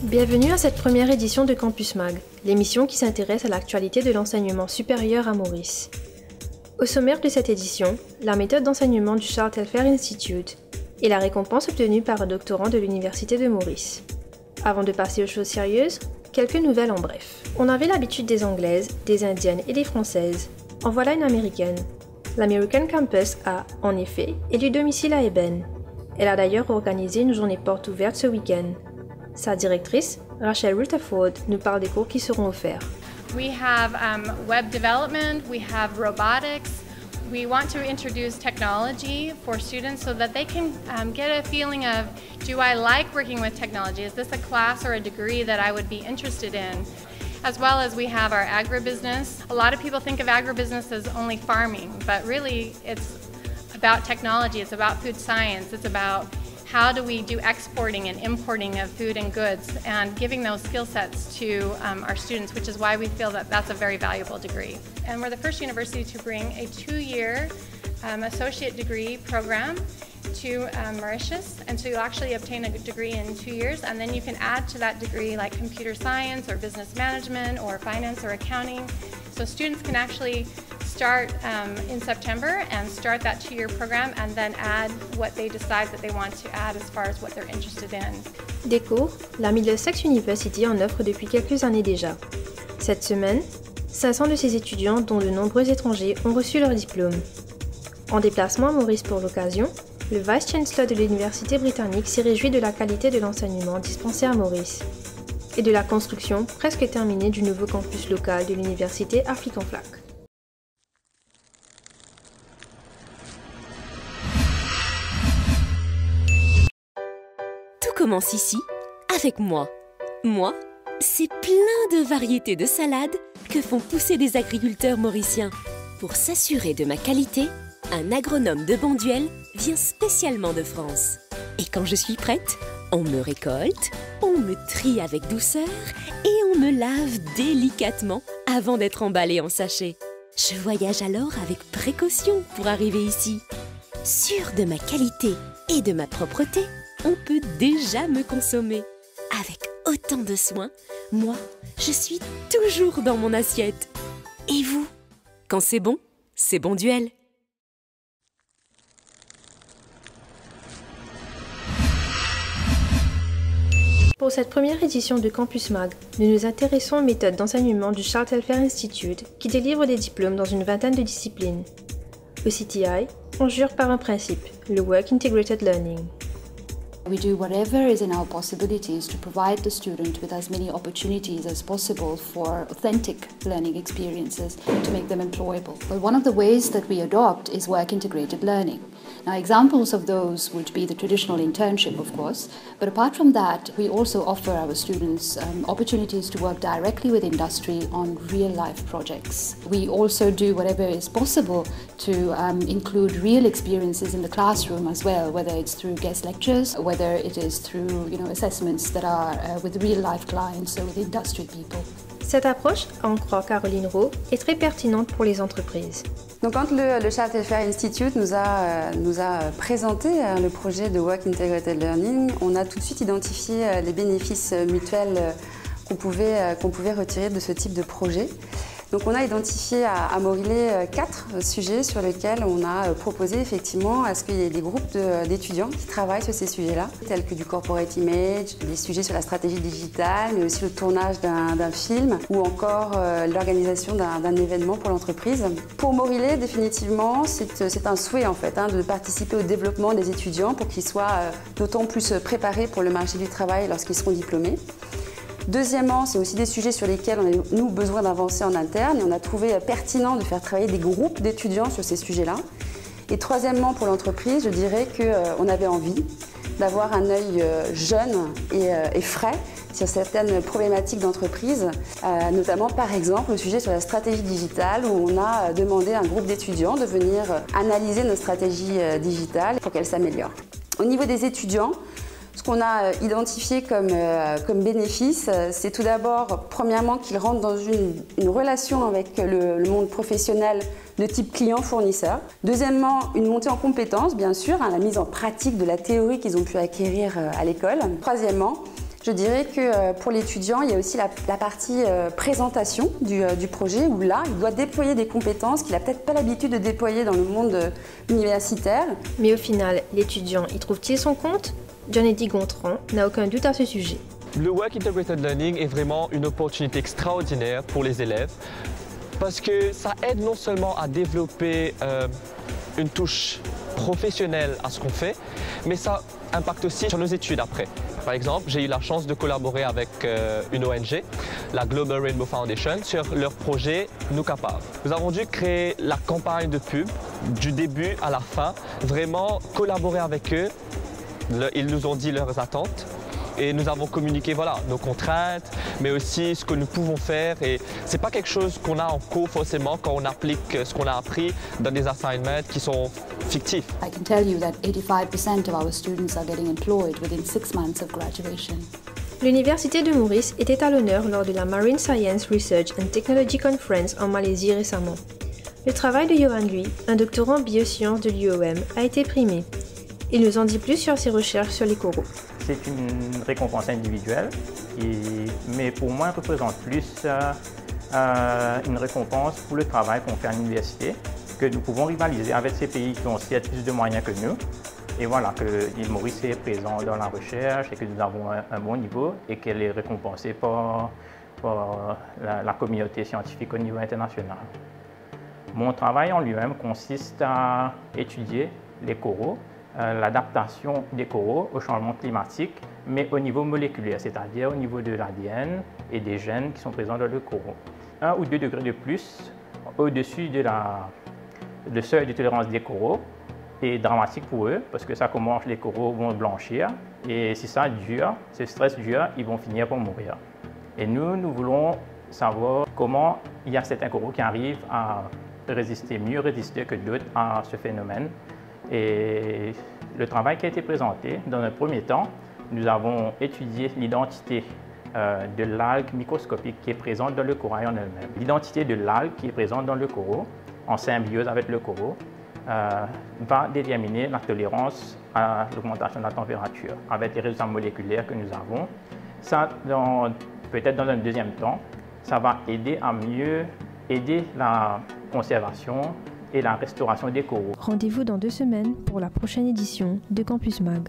Bienvenue à cette première édition de Campus Mag, l'émission qui s'intéresse à l'actualité de l'enseignement supérieur à Maurice. Au sommaire de cette édition, la méthode d'enseignement du Charles Telfair Institute et la récompense obtenue par un doctorant de l'Université de Maurice. Avant de passer aux choses sérieuses, quelques nouvelles en bref. On avait l'habitude des Anglaises, des Indiennes et des Françaises. En voilà une Américaine. L'American Campus a, en effet, élu domicile à Eben. Elle a d'ailleurs organisé une journée porte ouverte ce week-end. Sa directrice, Rachel Rutherford, nous parle des cours qui seront offerts. We have web development, we have robotics. We want to introduce technology for students so that they can get a feeling of, do I like working with technology? Is this a class or a degree that I would be interested in? As well as we have our agribusiness. A lot of people think of agribusiness as only farming, but really it's about technology, it's about food science, it's about how do we do exporting and importing of food and goods and giving those skill sets to our students, which is why we feel that that's a very valuable degree. And we're the first university to bring a 2-year associate degree program to Mauritius, and so you'll actually obtain a degree in 2 years, and then you can add to that degree like computer science or business management or finance or accounting. So students can actually start in September and start that 2-year program and then add what they decide that they want to add as far as what they're interested in. Des cours, la Middlesex University en offre depuis quelques années déjà. Cette semaine, 500 de ses étudiants, dont de nombreux étrangers, ont reçu leur diplôme. En déplacement à Maurice pour l'occasion, le Vice-Chancellor de l'Université britannique s'est réjoui de la qualité de l'enseignement dispensé à Maurice et de la construction presque terminée du nouveau campus local de l'Université African Flag. Tout commence ici, avec moi. Moi, c'est plein de variétés de salades que font pousser des agriculteurs mauriciens. Pour s'assurer de ma qualité, un agronome de Bonduel vient spécialement de France. Et quand je suis prête, on me récolte, on me trie avec douceur et on me lave délicatement avant d'être emballé en sachet. Je voyage alors avec précaution pour arriver ici. Sûre de ma qualité et de ma propreté, on peut déjà me consommer. Avec autant de soin, moi, je suis toujours dans mon assiette. Et vous? Quand c'est Bonduel. Pour cette première édition de Campus Mag, nous nous intéressons aux méthodes d'enseignement du Charles Telfair Institute qui délivre des diplômes dans une vingtaine de disciplines. Au CTI, on jure par un principe, le Work Integrated Learning. We do whatever is in our possibilities to provide the student with as many opportunities as possible for authentic learning experiences to make them employable. But one of the ways that we adopt is work integrated learning. Now, examples of those would be the traditional internship, of course, but apart from that, we also offer our students opportunities to work directly with industry on real-life projects. We also do whatever is possible to include real experiences in the classroom as well, whether it's through guest lectures, whether it is through assessments that are with real-life clients, so with industry people. Cette approche, à en croire Caroline Rowe, est très pertinente pour les entreprises. Donc quand le Charles Telfair Institute nous a présenté le projet de Work Integrated Learning, on a tout de suite identifié les bénéfices mutuels qu'on pouvait retirer de ce type de projet. Donc on a identifié à Morillé 4 sujets sur lesquels on a proposé effectivement à ce qu'il y ait des groupes d'étudiants qui travaillent sur ces sujets-là, tels que du corporate image, des sujets sur la stratégie digitale, mais aussi le tournage d'un film ou encore l'organisation d'un événement pour l'entreprise. Pour Morillé, définitivement, c'est un souhait en fait de participer au développement des étudiants pour qu'ils soient d'autant plus préparés pour le marché du travail lorsqu'ils seront diplômés. Deuxièmement, c'est aussi des sujets sur lesquels on a, nous, besoin d'avancer en interne et on a trouvé pertinent de faire travailler des groupes d'étudiants sur ces sujets-là. Et troisièmement, pour l'entreprise, je dirais qu'on avait envie d'avoir un œil jeune et frais sur certaines problématiques d'entreprise, notamment par exemple le sujet sur la stratégie digitale où on a demandé à un groupe d'étudiants de venir analyser nos stratégies digitales pour qu'elles s'améliorent. Au niveau des étudiants, ce qu'on a identifié comme bénéfice, c'est tout d'abord, premièrement, qu'ils rentrent dans une relation avec le monde professionnel de type client-fournisseur. Deuxièmement, une montée en compétences, bien sûr, la mise en pratique de la théorie qu'ils ont pu acquérir à l'école. Troisièmement, Je dirais que pour l'étudiant, il y a aussi la partie présentation du projet où là, il doit déployer des compétences qu'il n'a peut-être pas l'habitude de déployer dans le monde universitaire. Mais au final, l'étudiant y trouve-t-il son compte? Giannetti Gontran n'a aucun doute à ce sujet. Le Work Integrated Learning est vraiment une opportunité extraordinaire pour les élèves parce que ça aide non seulement à développer une touche professionnelle à ce qu'on fait, mais ça impacte aussi sur nos études après. Par exemple, j'ai eu la chance de collaborer avec une ONG, la Global Rainbow Foundation, sur leur projet Nous Capables. Nous avons dû créer la campagne de pub du début à la fin, vraiment collaborer avec eux. Ils nous ont dit leurs attentes et nous avons communiqué nos contraintes, mais aussi ce que nous pouvons faire. Et ce n'est pas quelque chose qu'on a en cours forcément quand on applique ce qu'on a appris dans des assignments qui sont fictifs. I can tell you that 85% of our students are getting employed within 6 months of graduation. L'Université de Maurice était à l'honneur lors de la Marine Science Research and Technology Conference en Malaisie récemment. Le travail de Johan Lui, un doctorant en biosciences de l'UOM, a été primé. Il nous en dit plus sur ses recherches sur les coraux. C'est une récompense individuelle, mais pour moi, elle représente plus une récompense pour le travail qu'on fait à l'université, que nous pouvons rivaliser avec ces pays qui ont certes plus de moyens que nous. Et voilà, que l'île Maurice est présent dans la recherche et que nous avons un bon niveau et qu'elle est récompensée par la communauté scientifique au niveau international. Mon travail en lui-même consiste à étudier les coraux, l'adaptation des coraux au changement climatique, mais au niveau moléculaire, c'est-à-dire au niveau de l'ADN et des gènes qui sont présents dans le coraux. 1 ou 2 degrés de plus au-dessus de seuil de tolérance des coraux est dramatique pour eux, parce que ça commence, les coraux vont blanchir, et si ça dure, ce stress dure, ils vont finir par mourir. Et nous voulons savoir comment il y a certains coraux qui arrivent à mieux résister que d'autres à ce phénomène. Et le travail qui a été présenté, dans un premier temps, nous avons étudié l'identité de l'algue microscopique qui est présente dans le corail en elle-même. L'identité de l'algue qui est présente dans le coraux, en symbiose avec le coraux, va déterminer la tolérance à l'augmentation de la température avec les résultats moléculaires que nous avons. Ça, peut-être dans un deuxième temps, ça va aider à mieux aider la conservation et la restauration des coraux. Rendez-vous dans 2 semaines pour la prochaine édition de Campus Mag.